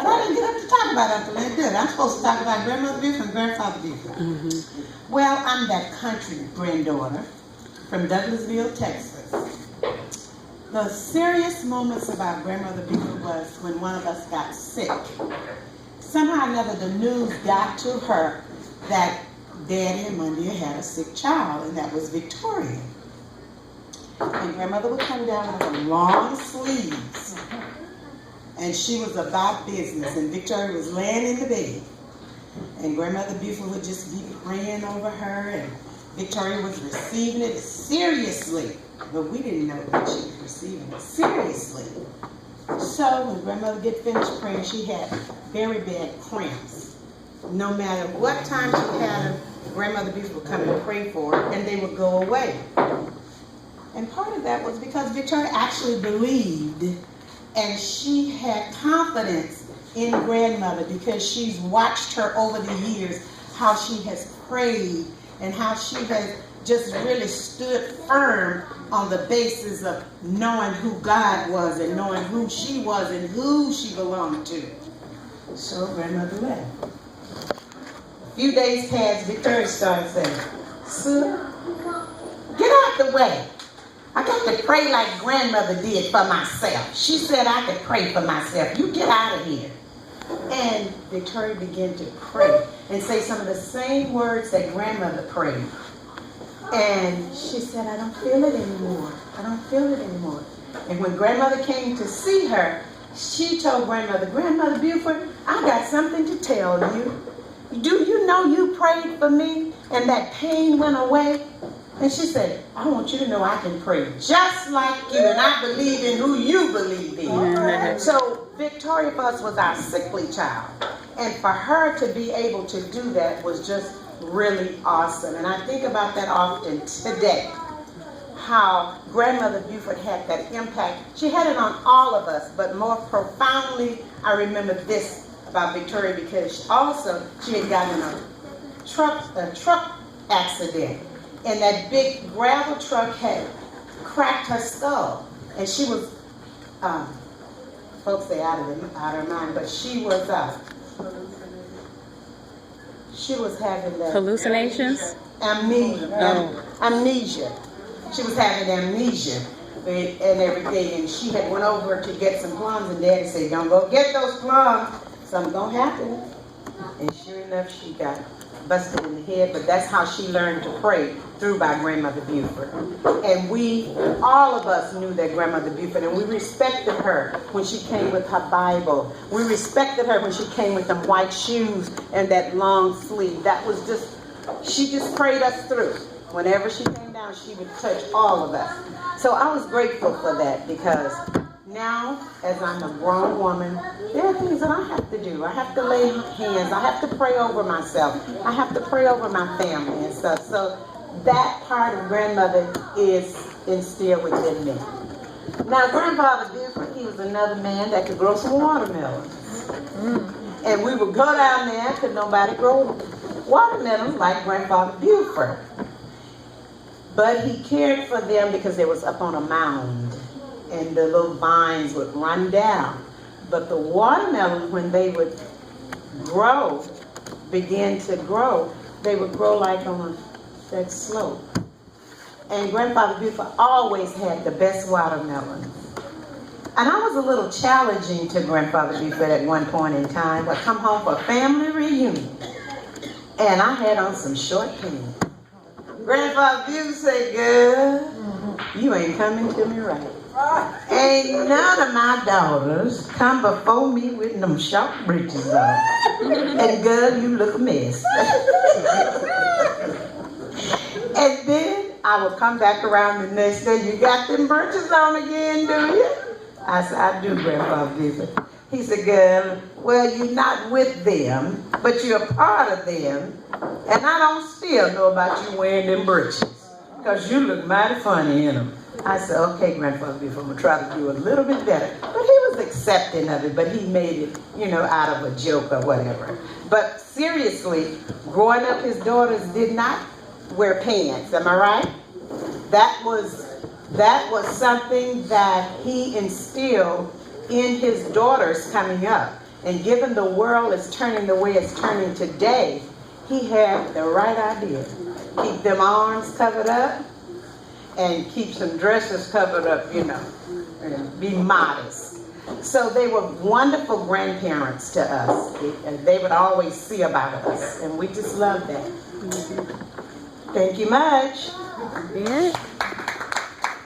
But I didn't get up to talk about Uncle Ed, did I? I'm supposed to talk about Grandmother Buford and Grandfather Buford. Mm-hmm. Well, I'm that country granddaughter from Douglasville, Texas. The serious moments about Grandmother Buford was when one of us got sick. Somehow or another, the news got to her that Daddy and Monday had a sick child, and that was Victoria. And Grandmother would come down with her long sleeves, and she was about business, and Victoria was laying in the bed. And Grandmother Buford would just be praying over her, and Victoria was receiving it seriously. But we didn't know that she was receiving it seriously. So when Grandmother get finished praying, she had very bad cramps. No matter what time she had them, Grandmother Buford would come and pray for her, and they would go away. And part of that was because Victoria actually believed, and she had confidence in Grandmother because she's watched her over the years, how she has prayed and how she has just really stood firm on the basis of knowing who God was and knowing who she was and who she belonged to. So Grandmother left. A few days passed, Victoria started saying, "Sir, get out the way. I got to pray like Grandmother did for myself. She said I could pray for myself. You get out of here." And Victoria began to pray and say some of the same words that Grandmother prayed. And she said, "I don't feel it anymore. I don't feel it anymore." And when Grandmother came to see her, she told Grandmother, "Grandmother Buford, I got something to tell you. Do you know you prayed for me and that pain went away?" And she said, "I want you to know I can pray just like you, and I believe in who you believe in." So Victoria for us was our sickly child. And for her to be able to do that was just really awesome. And I think about that often today, how Grandmother Buford had that impact. She had it on all of us, but more profoundly, I remember this about Victoria because also she had gotten in a truck accident. And that big gravel truck had cracked her skull. And she was, folks say out of her mind, but she was having that hallucinations? Amnesia. She was having amnesia and everything. And she had went over to get some plums, and Daddy said, "Don't go get those plums. Something gonna happen." And sure enough, she got busted in the head, but that's how she learned to pray, through by Grandmother Buford. And we, all of us, knew that Grandmother Buford, and we respected her when she came with her Bible. We respected her when she came with them white shoes and that long sleeve. That was just, she just prayed us through. Whenever she came down, she would touch all of us. So I was grateful for that because now, as I'm a grown woman, there are things that I have to do. I have to lay hands. I have to pray over myself. I have to pray over my family and stuff. So that part of Grandmother is instilled within me. Now, Grandfather Buford, he was another man that could grow some watermelons. And we would go down there because nobody grow watermelons like Grandfather Buford. But he cared for them because they was up on a mound. And the little vines would run down. But the watermelon, when they would grow, begin to grow, they would grow like on that slope. And Grandfather Buford always had the best watermelons. And I was a little challenging to Grandfather Buford at one point in time. I come home for a family reunion, and I had on some short pants. Grandfather Buford said, "Girl, you ain't coming to me right. Ain't none of my daughters come before me with them short breeches on. And girl, you look a mess." And then I would come back around the next day. "You got them breeches on again, do you?" I said, "I do, Grandfather Buford." He said, "Girl, well, you're not with them, but you're a part of them. And I don't still know about you wearing them breeches, because you look mighty funny in them." I said, "Okay, Grandfather Buford, I'm going to try to do a little bit better." But he was accepting of it, but he made it, out of a joke or whatever. But seriously, growing up, his daughters did not wear pants. Am I right? That was something that he instilled in his daughters coming up. And given the world is turning the way it's turning today, he had the right idea. Keep them arms covered up and keep some dresses covered up, you know, and be modest. So they were wonderful grandparents to us. They would always see about us, and we just loved that. Thank you much. Yeah.